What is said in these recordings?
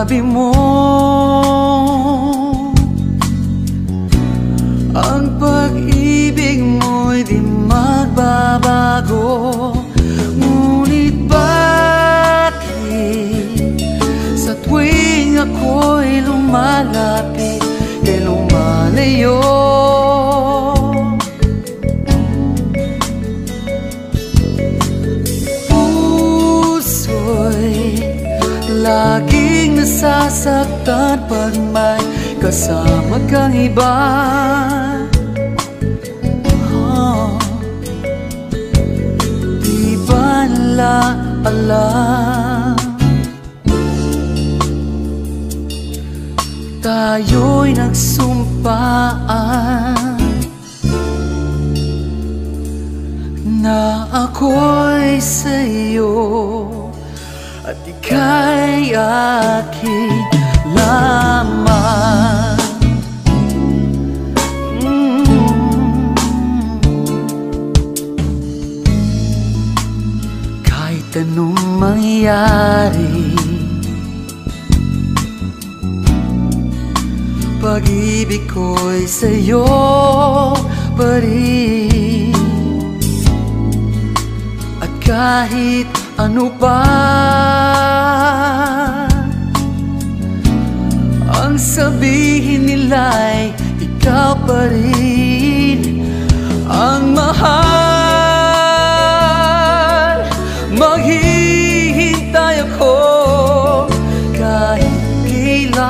Sabi mo ang pag-ibig mo'y di magbabago. Ngunit bakit sa tuwing ako'y lumalapit kay lumalayo? Laging nasasaktan pag may kasama kang iba. Di ba nila alam tayo'y nagsumpaan na ako'y sa'yo at ika'y aking lamang. Kahit anong mangyari, pag-ibig ko'y sa'yo pa rin. At kahit ano pa ang sabihin nila'y ikaw pa rin ang mahal. Maghihintay ako kahit kailan,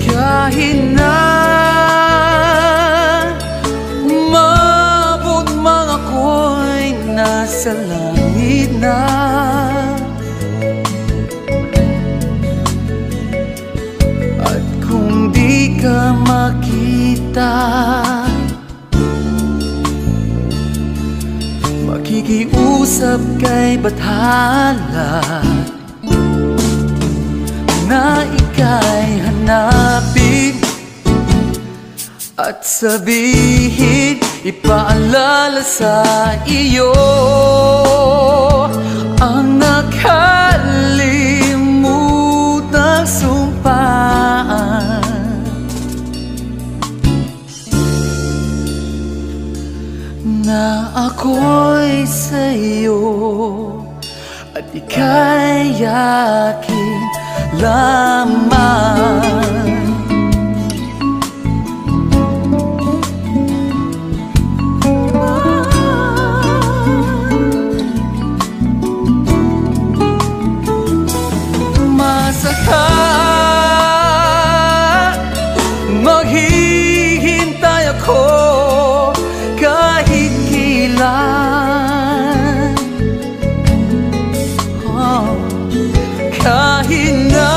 kahit na nasa langit na. At kung di ka makita, makikiusap kay Bathala na ika'y hanapin at sabihin, ipaalala sa iyo ang nakalimutang sumpaan na ako'y sa'yo at ika'y aking lamang. Maghihintay ako kahit kailan, kahit na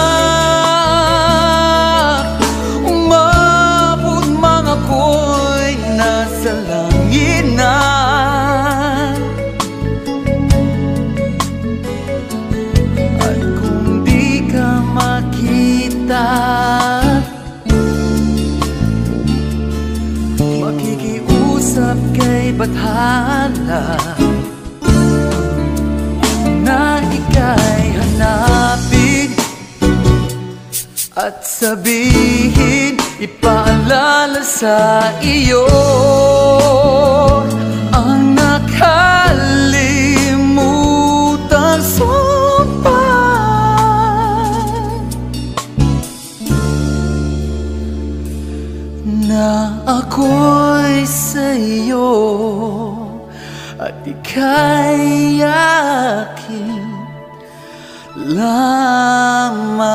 umabot man ako'y nasa langit na. At kung di ka makita, makikiusap kay Bathala na ika'y hanapin at sabihin, ipaalala sa iyo ang nakalimutang sumpaan na ako'y sa'yo at ika'y aking lamang.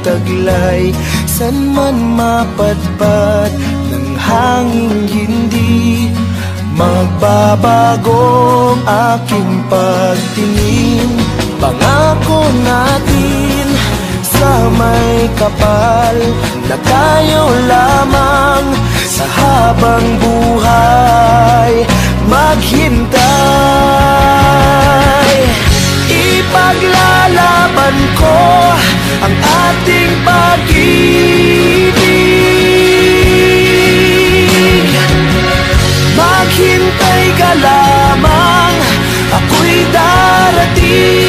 taglay, san man mapadpad ng hangin, hindi magbabago ang aking pagtingin. Pangako natin sa may kapal na tayo lamang sa habang buhay maghintay. Ipaglalaban ko ang ating pag-ibig. Maghintay ka lamang, ako'y darating.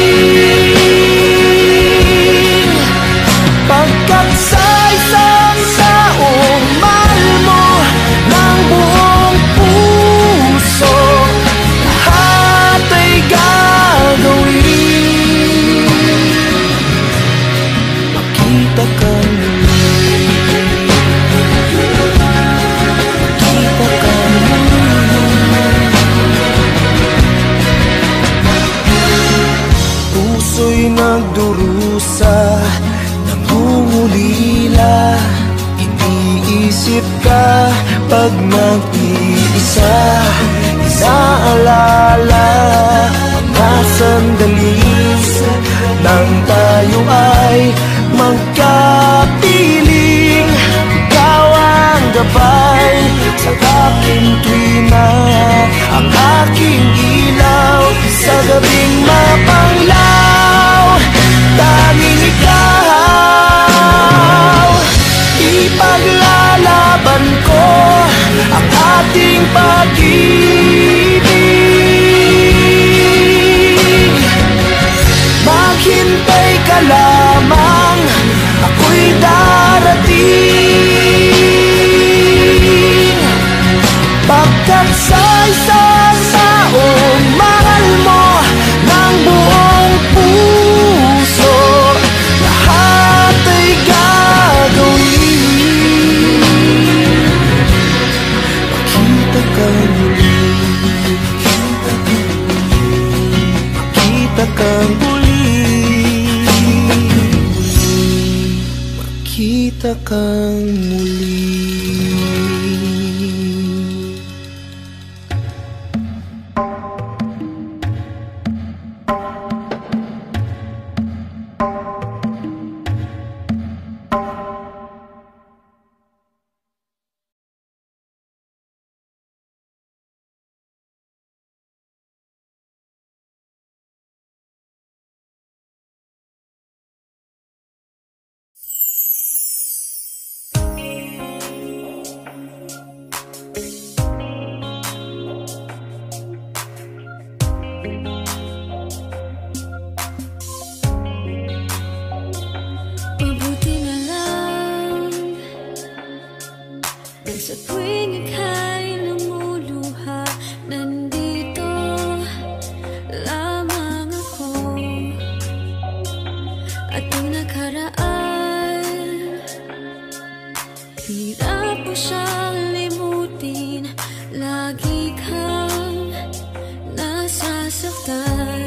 Pagkat sa isang taong mahal mo ng buong puso, lahat ay gagawin. Makita ka muli, makita ka muli. Puso'y nagdurusa, nangungulila, iniisip ka pag nag-iisa. Inaalala mga sandali nang tayo ay magkapiling. Ikaw ang gabay sa aking tuwina, ang aking ilaw sa gabing mapanglaw. Tanging ikaw, ipaglalaban ko ang ating pag-ibig. Maghintay ka lamang, ako'y darating. Pagkat sa isang taong mahal mo ng buong puso, lahat ay gagawin. Makita ka muli, makita ka muli, makita kang muli. Sa tuwing ika'y lumuluha, nandito lamang ako. Ating nakaraan, hirap mo siyang limutin. Lagi kang nasasaktan.